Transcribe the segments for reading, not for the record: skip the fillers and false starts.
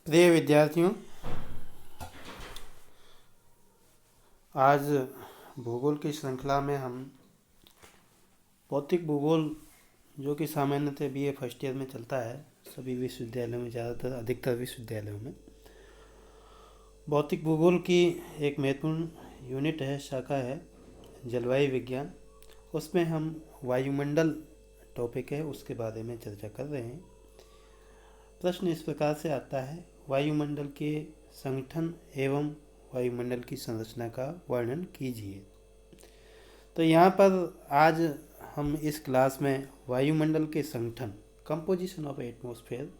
प्रिय विद्यार्थियों, आज भूगोल की श्रृंखला में हम भौतिक भूगोल जो कि सामान्यतः बीए फर्स्ट ईयर में चलता है सभी विश्वविद्यालयों में, ज़्यादातर अधिकतर विश्वविद्यालयों में भौतिक भूगोल की एक महत्वपूर्ण यूनिट है, शाखा है जलवायु विज्ञान। उसमें हम वायुमंडल टॉपिक है उसके बारे में चर्चा कर रहे हैं। प्रश्न इस प्रकार से आता है, वायुमंडल के संगठन एवं वायुमंडल की संरचना का वर्णन कीजिए। तो यहाँ पर आज हम इस क्लास में वायुमंडल के संगठन, कंपोजिशन ऑफ एटमॉस्फेयर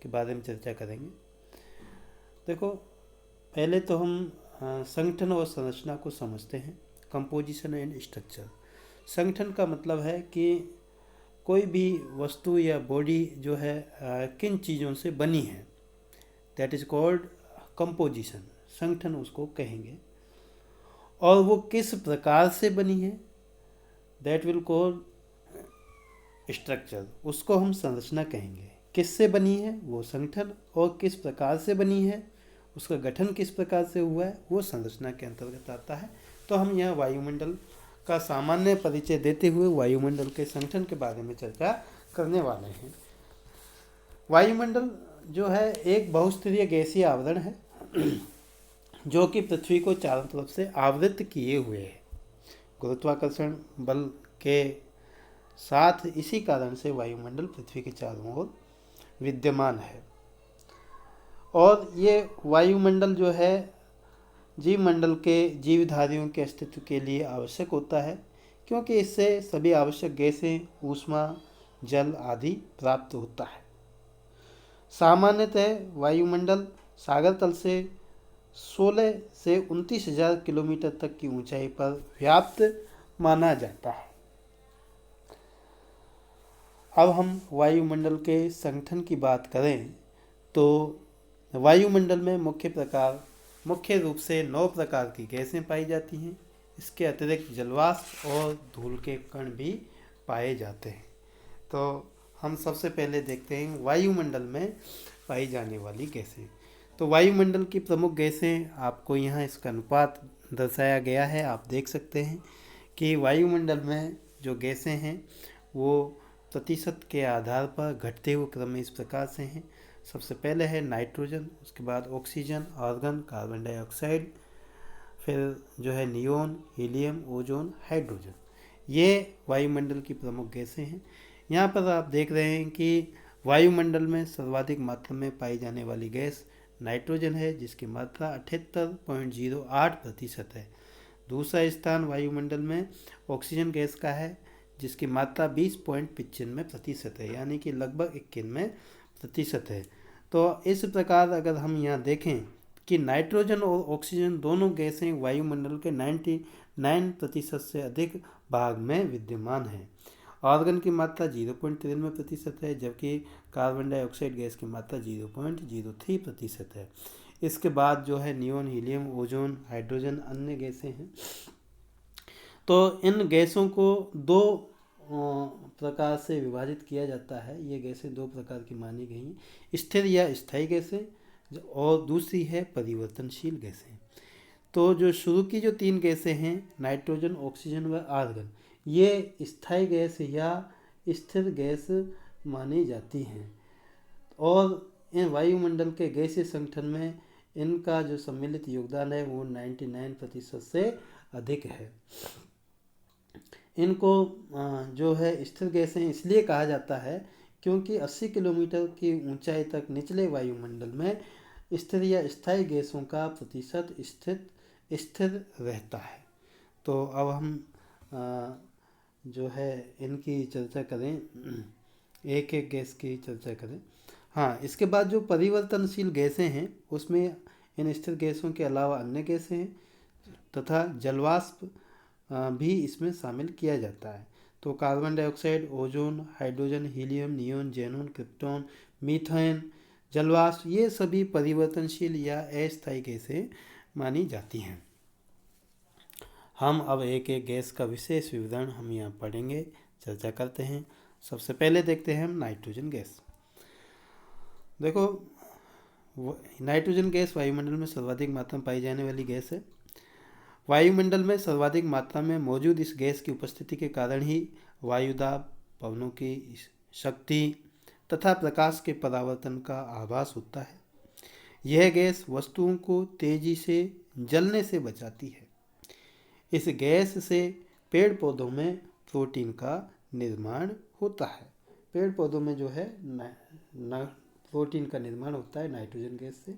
के बारे में चर्चा करेंगे। देखो, पहले तो हम संगठन और संरचना को समझते हैं। Composition and structure. संगठन का मतलब है कि कोई भी वस्तु या बॉडी जो है किन चीज़ों से बनी है, दैट इज कॉल्ड कंपोजिशन, संगठन उसको कहेंगे। और वो किस प्रकार से बनी है, दैट विल कॉल स्ट्रक्चर, उसको हम संरचना कहेंगे। किससे बनी है वो संगठन, और किस प्रकार से बनी है, उसका गठन किस प्रकार से हुआ है, वो संरचना के अंतर्गत आता है। तो हम यहाँ वायुमंडल का सामान्य परिचय देते हुए वायुमंडल के संगठन के बारे में चर्चा करने वाले हैं। वायुमंडल जो है एक बहुस्तरीय गैसीय आवरण है जो कि पृथ्वी को चारों तरफ से आवृत किए हुए है। गुरुत्वाकर्षण बल के साथ इसी कारण से वायुमंडल पृथ्वी के चारों ओर विद्यमान है। और ये वायुमंडल जो है जीवमंडल के जीवधारियों के अस्तित्व के लिए आवश्यक होता है, क्योंकि इससे सभी आवश्यक गैसें, ऊष्मा, जल आदि प्राप्त होता है। सामान्यतः वायुमंडल सागर तल से 16 से 29,000 किलोमीटर तक की ऊंचाई पर व्याप्त माना जाता है। अब हम वायुमंडल के संगठन की बात करें तो वायुमंडल में मुख्य रूप से 9 प्रकार की गैसें पाई जाती हैं। इसके अतिरिक्त जलवाष्प और धूल के कण भी पाए जाते हैं। तो हम सबसे पहले देखते हैं वायुमंडल में पाई जाने वाली गैसें। तो वायुमंडल की प्रमुख गैसें, आपको यहाँ इसका अनुपात दर्शाया गया है, आप देख सकते हैं कि वायुमंडल में जो गैसें हैं वो प्रतिशत के आधार पर घटते हुए क्रम में इस प्रकार से हैं। सबसे पहले है नाइट्रोजन, उसके बाद ऑक्सीजन, आर्गन, कार्बन डाइऑक्साइड, फिर जो है नियोन, हीलियम, ओजोन, हाइड्रोजन। ये वायुमंडल की प्रमुख गैसें हैं। यहाँ पर आप देख रहे हैं कि वायुमंडल में सर्वाधिक मात्रा में पाई जाने वाली गैस नाइट्रोजन है, जिसकी मात्रा 78.08% है। दूसरा स्थान वायुमंडल में ऑक्सीजन गैस का है, जिसकी मात्रा 20.95% है, यानी कि लगभग 91% है। तो इस प्रकार अगर हम यहाँ देखें कि नाइट्रोजन और ऑक्सीजन दोनों गैसें वायुमंडल के 99% से अधिक भाग में विद्यमान हैं। आर्गन की मात्रा 0.93% है, जबकि कार्बन डाइऑक्साइड गैस की मात्रा 0.03% है। इसके बाद जो है नियोन, हीलियम, ओजोन, हाइड्रोजन अन्य गैसें हैं। तो इन गैसों को दो प्रकार से विभाजित किया जाता है। ये गैसें दो प्रकार की मानी गई हैं, स्थिर या स्थायी गैसें, और दूसरी है परिवर्तनशील गैसें। तो जो शुरू की जो 3 गैसें हैं, नाइट्रोजन, ऑक्सीजन व आर्गन, ये स्थायी गैस या स्थिर गैस मानी जाती हैं। और इन वायुमंडल के गैसीय संगठन में इनका जो सम्मिलित योगदान है वो 99% से अधिक है। इनको जो है स्थिर गैसें इसलिए कहा जाता है क्योंकि 80 किलोमीटर की ऊंचाई तक निचले वायुमंडल में स्थिर या स्थायी गैसों का प्रतिशत स्थिर रहता है। तो अब हम जो है इनकी चर्चा करें, एक एक गैस की चर्चा करें। हाँ, इसके बाद जो परिवर्तनशील गैसें हैं उसमें इन स्थिर गैसों के अलावा अन्य गैसें हैं तथा जलवाष्प भी इसमें शामिल किया जाता है। तो carbon dioxide, ozone, hydrogen, helium, neon, xenon, krypton, methane, जलवाष्प, ये सभी परिवर्तनशील या अस्थायी गैसें मानी जाती हैं। हम अब एक एक गैस का विशेष विवरण हम यहाँ पढ़ेंगे, चर्चा करते हैं। सबसे पहले देखते हैं हम नाइट्रोजन गैस। देखो, नाइट्रोजन गैस वायुमंडल में सर्वाधिक मात्रा में पाई जाने वाली गैस है। वायुमंडल में सर्वाधिक मात्रा में मौजूद इस गैस की उपस्थिति के कारण ही वायुदाब, पवनों की शक्ति तथा प्रकाश के परावर्तन का आभास होता है। यह गैस वस्तुओं को तेजी से जलने से बचाती है। इस गैस से पेड़ पौधों में प्रोटीन का निर्माण होता है। पेड़ पौधों में जो है प्रोटीन का निर्माण होता है नाइट्रोजन गैस से।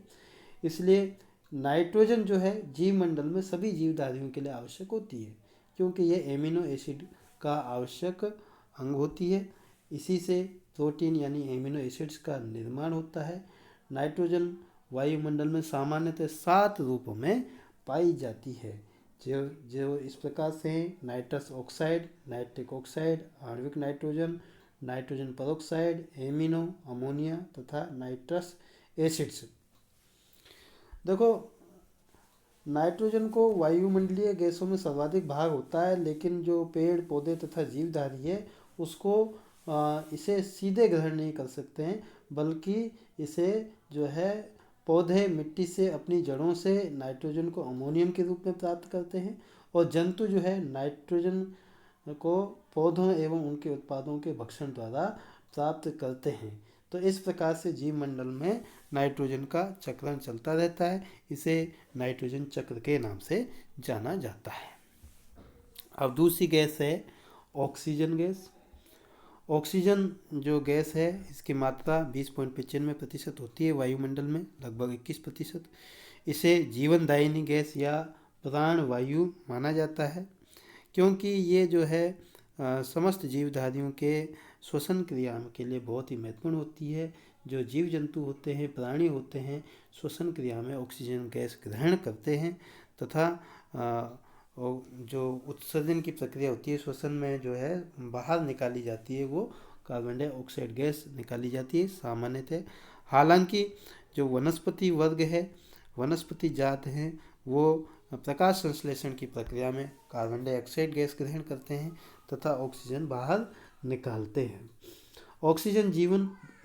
इसलिए नाइट्रोजन जो है जीव मंडल में सभी जीवधारियों के लिए आवश्यक होती है, क्योंकि यह एमिनो एसिड का आवश्यक अंग होती है। इसी से प्रोटीन यानी एमिनो एसिड्स का निर्माण होता है। नाइट्रोजन वायुमंडल में सामान्यतः 7 रूपों में पाई जाती है, जो इस प्रकार से हैं: नाइट्रस ऑक्साइड, नाइट्रिक ऑक्साइड, आणविक nitrogen, nitrogen peroxide, amino, ammonia तथा नाइट्रस एसिड्स। देखो, नाइट्रोजन को वायुमंडलीय गैसों में सर्वाधिक भाग होता है, लेकिन जो पेड़ पौधे तथा जीवधारी है उसको इसे सीधे ग्रहण नहीं कर सकते हैं, बल्कि इसे जो है पौधे मिट्टी से अपनी जड़ों से नाइट्रोजन को अमोनियम के रूप में प्राप्त करते हैं, और जंतु जो है नाइट्रोजन को पौधों एवं उनके उत्पादों के भक्षण द्वारा प्राप्त करते हैं। तो इस प्रकार से जीव मंडल में नाइट्रोजन का चक्रण चलता रहता है। इसे नाइट्रोजन चक्र के नाम से जाना जाता है। अब दूसरी गैस है ऑक्सीजन गैस। ऑक्सीजन जो गैस है इसकी मात्रा 20.95% होती है वायुमंडल में, लगभग 21%। इसे जीवनदायिनी गैस या प्राण वायु माना जाता है, क्योंकि ये जो है समस्त जीवधारियों के श्वसन क्रिया के लिए बहुत ही महत्वपूर्ण होती है। जो जीव जंतु होते हैं, प्राणी होते हैं, श्वसन क्रिया में ऑक्सीजन गैस ग्रहण करते हैं, तथा जो उत्सर्जन की प्रक्रिया होती है श्वसन में जो है बाहर निकाली जाती है, वो कार्बन डाइऑक्साइड गैस निकाली जाती है सामान्यतः। हालांकि जो वनस्पति वर्ग है, वनस्पति जात हैं, वो प्रकाश संश्लेषण की प्रक्रिया में कार्बन डाइऑक्साइड गैस ग्रहण करते हैं तथा ऑक्सीजन बाहर निकालते हैं। ऑक्सीजन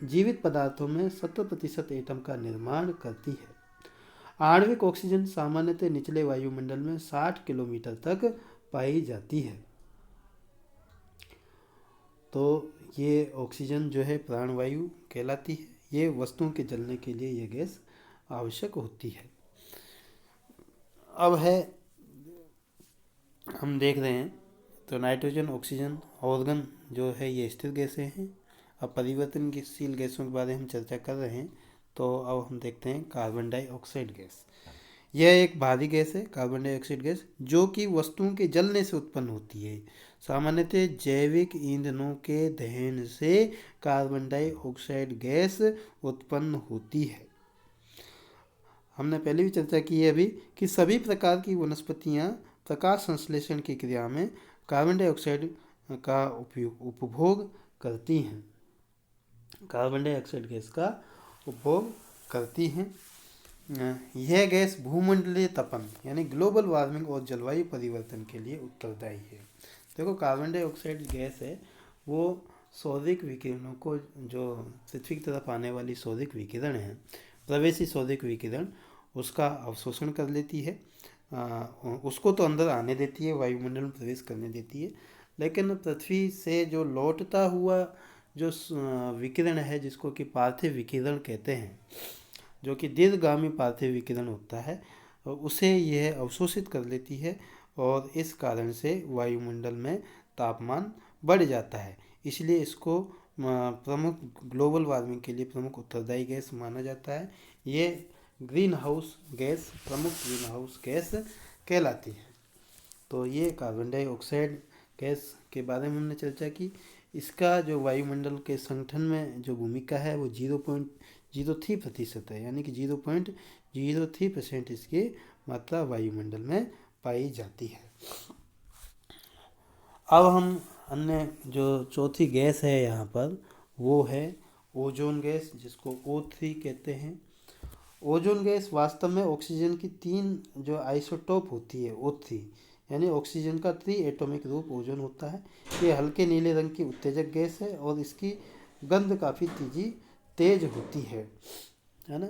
जीवित पदार्थों में 70% एटम का निर्माण करती है। आणविक ऑक्सीजन सामान्यतः निचले वायुमंडल में 60 किलोमीटर तक पाई जाती है। तो ये ऑक्सीजन जो है प्राणवायु कहलाती है। ये वस्तुओं के जलने के लिए ये गैस आवश्यक होती है। अब है, हम देख रहे हैं तो नाइट्रोजन, ऑक्सीजन, ऑर्गन जो है ये स्थिर गैसें हैं। अब परिवर्तनशील गैसों के बारे में हम चर्चा कर रहे हैं, तो अब हम देखते हैं कार्बन डाइऑक्साइड गैस। यह एक भारी गैस है, कार्बन डाइऑक्साइड गैस, जो कि वस्तुओं के जलने से उत्पन्न होती है। सामान्यतः जैविक ईंधनों के दहन से कार्बन डाइऑक्साइड गैस उत्पन्न होती है। हमने पहले भी चर्चा की है अभी कि सभी प्रकार की वनस्पतियां प्रकाश संश्लेषण की क्रिया में कार्बन डाइऑक्साइड का उपभोग करती हैं, कार्बन डाइऑक्साइड गैस का उपभोग करती हैं। यह गैस भूमंडलीय तपन यानी ग्लोबल वार्मिंग और जलवायु परिवर्तन के लिए उत्तरदायी है। देखो, कार्बन डाइऑक्साइड गैस है वो सौदिक विकिरणों को, जो पृथ्वी की तरफ आने वाली सौदिक विकिरण है, प्रवेशी सौदिक विकिरण, उसका अवशोषण कर लेती है। उसको तो अंदर आने देती है, वायुमंडल में प्रवेश करने देती है, लेकिन पृथ्वी से जो लौटता हुआ जो विकिरण है, जिसको कि पार्थिव विकिरण कहते हैं, जो कि दीर्घगामी पार्थिव विकिरण होता है, उसे यह अवशोषित कर लेती है, और इस कारण से वायुमंडल में तापमान बढ़ जाता है। इसलिए इसको प्रमुख ग्लोबल वार्मिंग के लिए प्रमुख उत्तरदायी गैस माना जाता है। ये ग्रीन हाउस गैस, प्रमुख ग्रीन हाउस गैस कहलाती है। तो ये कार्बन डाइऑक्साइड गैस के बारे में हमने चर्चा की। इसका जो वायुमंडल के संगठन में जो भूमिका है वो 0.03% है, यानी कि 0.03% इसकी मात्रा वायुमंडल में पाई जाती है। अब हम अन्य जो चौथी गैस है यहाँ पर, वो है ओजोन गैस, जिसको O3 कहते हैं। ओजोन गैस वास्तव में ऑक्सीजन की 3 जो आइसोटोप होती है, O3, यानी ऑक्सीजन का 3 एटॉमिक रूप ओजोन होता है। ये हल्के नीले रंग की उत्तेजक गैस है और इसकी गंध काफ़ी तेज होती है ना।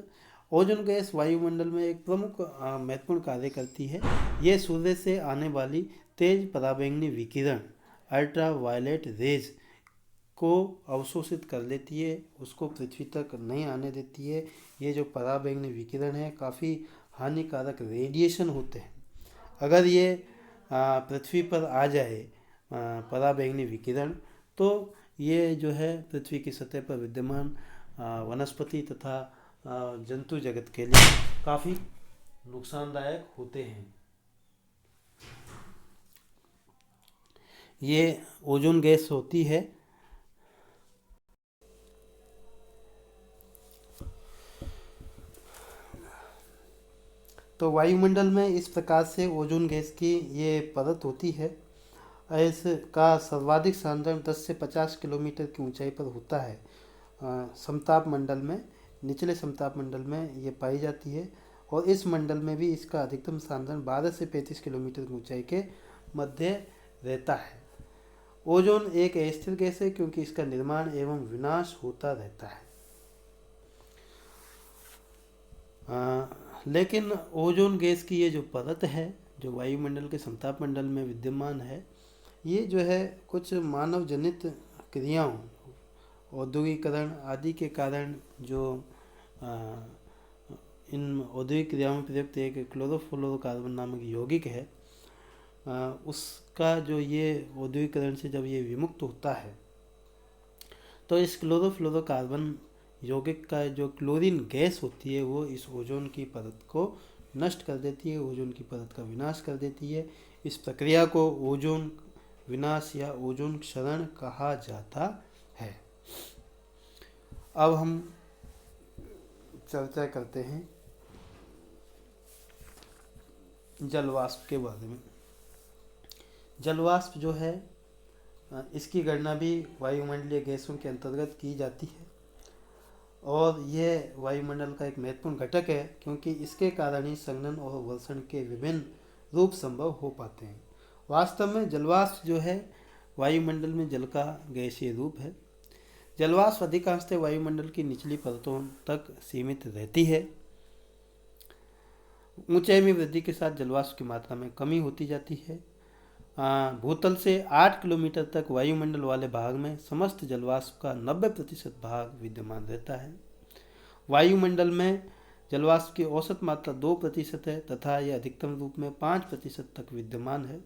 ओजोन गैस वायुमंडल में एक प्रमुख महत्वपूर्ण कार्य करती है। ये सूर्य से आने वाली तेज पराबैंगनी विकिरण अल्ट्रा वायलेट रेज को अवशोषित कर लेती है, उसको पृथ्वी तक नहीं आने देती है। ये जो पराबैंगनी विकिरण है काफ़ी हानिकारक रेडिएशन होते हैं। अगर ये पृथ्वी पर आ जाए पराबैंगनी विकिरण, तो ये जो है पृथ्वी की सतह पर विद्यमान वनस्पति तथा जंतु जगत के लिए काफ़ी नुकसानदायक होते हैं। ये ओजोन गैस होती है। तो वायुमंडल में इस प्रकार से ओजोन गैस की ये परत होती है। इसका सर्वाधिक सांद्रण 10 से 50 किलोमीटर की ऊंचाई पर होता है। समताप मंडल में, निचले समताप मंडल में ये पाई जाती है, और इस मंडल में भी इसका अधिकतम सांद्रण 12 से 35 किलोमीटर की ऊंचाई के मध्य रहता है। ओजोन एक अस्थिर गैस है क्योंकि इसका निर्माण एवं विनाश होता रहता है। लेकिन ओजोन गैस की ये जो परत है, जो वायुमंडल के समताप मंडल में विद्यमान है, ये जो है कुछ मानव जनित क्रियाओं, औद्योगिकरण आदि के कारण जो इन औद्योगिक क्रियाओं में प्रयुक्त एक क्लोरोफ्लोरोकार्बन नामक यौगिक है, उसका जो ये औद्योगिकरण से जब ये विमुक्त होता है, तो इस क्लोरोफ्लोरोकार्बन यौगिक का जो क्लोरीन गैस होती है वो इस ओजोन की परत को नष्ट कर देती है, ओजोन की परत का विनाश कर देती है। इस प्रक्रिया को ओजोन विनाश या ओजोन क्षरण कहा जाता है। अब हम चर्चा करते हैं जलवाष्प के बारे में। जलवाष्प जो है इसकी गणना भी वायुमंडलीय गैसों के अंतर्गत की जाती है, और यह वायुमंडल का एक महत्वपूर्ण घटक है क्योंकि इसके कारण ही संघनन और वर्षण के विभिन्न रूप संभव हो पाते हैं। वास्तव में जलवाष्प जो है वायुमंडल में जल का गैसीय रूप है। जलवाष्प अधिकांशतः वायुमंडल की निचली परतों तक सीमित रहती है। ऊंचाई में वृद्धि के साथ जलवाष्प की मात्रा में कमी होती जाती है। भूतल से 8 किलोमीटर तक वायुमंडल वाले भाग में समस्त जलवाष्प का 90% भाग विद्यमान रहता है। वायुमंडल में जलवाष्प की औसत मात्रा 2% है तथा यह अधिकतम रूप में 5% तक विद्यमान है।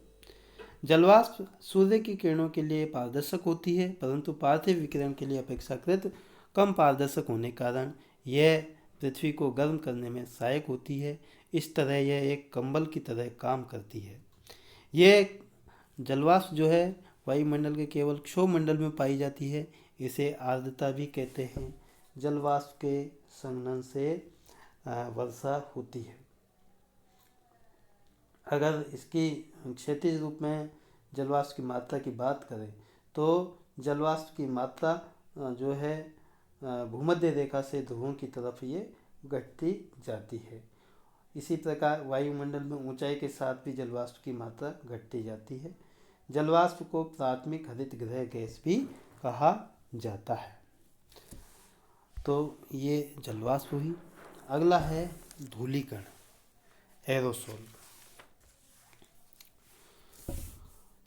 जलवाष्प सूर्य की किरणों के लिए पारदर्शक होती है, परंतु पार्थिव विकिरण के लिए अपेक्षाकृत कम पारदर्शक होने के कारण यह पृथ्वी को गर्म करने में सहायक होती है। इस तरह यह एक कंबल की तरह काम करती है। यह जलवाष्प जो है वायुमंडल के केवल क्षोभमंडल में पाई जाती है। इसे आर्द्रता भी कहते हैं। जलवाष्प के संघनन से वर्षा होती है। अगर इसकी क्षैतिज रूप में जलवाष्प की मात्रा की बात करें तो जलवाष्प की मात्रा जो है भूमध्य रेखा से ध्रुवों की तरफ ये घटती जाती है। इसी प्रकार वायुमंडल में ऊंचाई के साथ भी जलवाष्प की मात्रा घटती जाती है। जलवाष्प को प्राथमिक हरित गृह गैस भी कहा जाता है। तो ये जलवाष्प हुई। अगला है धूलीकण, एरोसोल।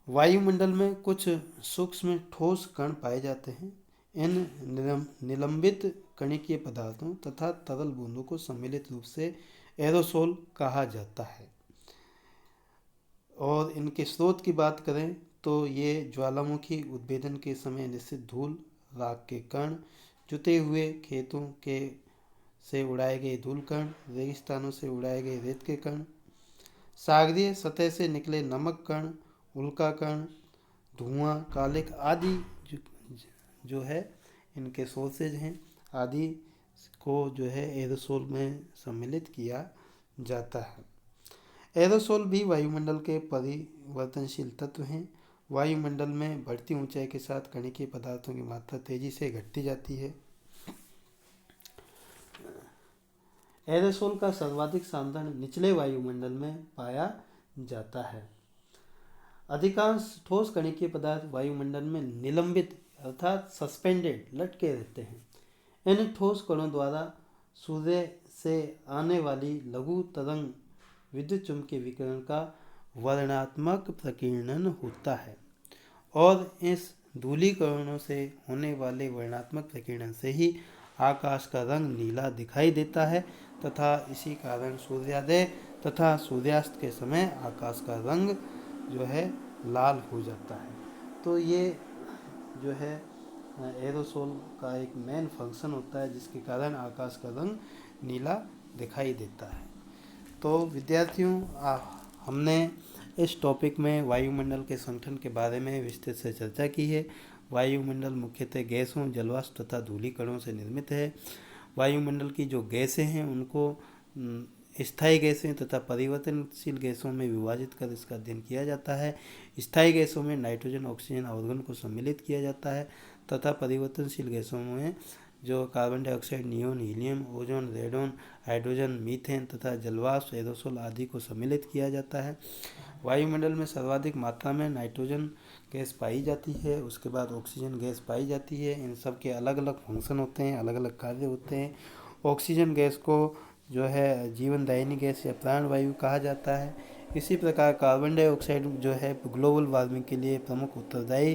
वायुमंडल में कुछ सूक्ष्म ठोस कण पाए जाते हैं। इन निलंबित कणिकीय पदार्थों तथा तरल बूंदों को सम्मिलित रूप से एरोसोल कहा जाता है। और इनके स्रोत की बात करें तो ये ज्वालामुखी उद्भेदन के समय निश्चित धूल, राख के कण, जुते हुए खेतों के से उड़ाए गए धूल कण, रेगिस्तानों से उड़ाए गए रेत के कण, सागरीय सतह से निकले नमक कण, उल्का कण, धुआं, कालिक आदि जो है इनके सोर्सेज हैं, आदि को जो है एरोसोल में सम्मिलित किया जाता है। एरोसोल भी वायुमंडल के परिवर्तनशील तत्व हैं। वायुमंडल में बढ़ती ऊंचाई के साथ कणिकीय पदार्थों की मात्रा तेजी से घटती जाती है। एरोसोल का सर्वाधिक सांद्रण निचले वायुमंडल में पाया जाता है। अधिकांश ठोस कणिकीय पदार्थ वायुमंडल में निलंबित अर्थात सस्पेंडेड लटके रहते हैं। इन ठोस कणों द्वारा सूर्य से आने वाली लघु तरंग विद्युत चुम्बकीय विकिरण का वर्णनात्मक प्रकीर्णन होता है और इस धूलीकरणों से होने वाले वर्णनात्मक प्रकीर्णन से ही आकाश का रंग नीला दिखाई देता है तथा इसी कारण सूर्योदय तथा सूर्यास्त के समय आकाश का रंग जो है लाल हो जाता है। तो ये जो है एरोसोल का एक मेन फंक्शन होता है जिसके कारण आकाश का रंग नीला दिखाई देता है। तो विद्यार्थियों, हमने इस टॉपिक में वायुमंडल के संगठन के बारे में विस्तृत से चर्चा की है। वायुमंडल मुख्यतः गैसों, जलवाष्प तथा धूलीकणों से निर्मित है। वायुमंडल की जो गैसें हैं उनको स्थायी गैसें तथा परिवर्तनशील गैसों में विभाजित कर इसका अध्ययन किया जाता है। स्थायी गैसों में नाइट्रोजन, ऑक्सीजन, आर्गन को सम्मिलित किया जाता है तथा परिवर्तनशील गैसों में जो carbon dioxide, neon, helium, ozone, radon, hydrogen, methane तथा जलवाष्प, एरोसोल आदि को सम्मिलित किया जाता है। वायुमंडल में सर्वाधिक मात्रा में नाइट्रोजन गैस पाई जाती है, उसके बाद ऑक्सीजन गैस पाई जाती है। इन सब के अलग अलग फंक्शन होते हैं, अलग अलग कार्य होते हैं। ऑक्सीजन गैस को जो है जीवनदायिनी गैस या प्राणवायु कहा जाता है। इसी प्रकार कार्बन डाइऑक्साइड जो है ग्लोबल वार्मिंग के लिए प्रमुख उत्तरदायी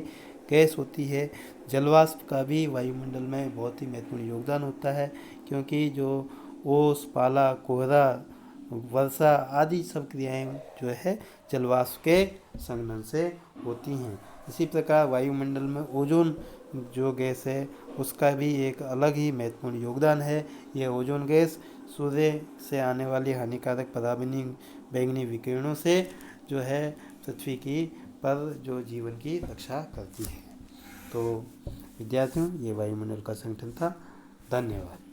गैस होती है। जलवाष्प का भी वायुमंडल में बहुत ही महत्वपूर्ण योगदान होता है क्योंकि जो ओस, पाला, कोहरा, वर्षा आदि सब क्रियाएं जो है जलवाष्प के संघनन से होती हैं। इसी प्रकार वायुमंडल में ओजोन जो गैस है उसका भी एक अलग ही महत्वपूर्ण योगदान है। यह ओजोन गैस सूर्य से आने वाली हानिकारक पराबैंगनी बैंगनी विकिरणों से जो है पृथ्वी की पर जो जीवन की रक्षा करती है। तो विद्यार्थियों, ये वायुमंडल का संगठन था। धन्यवाद।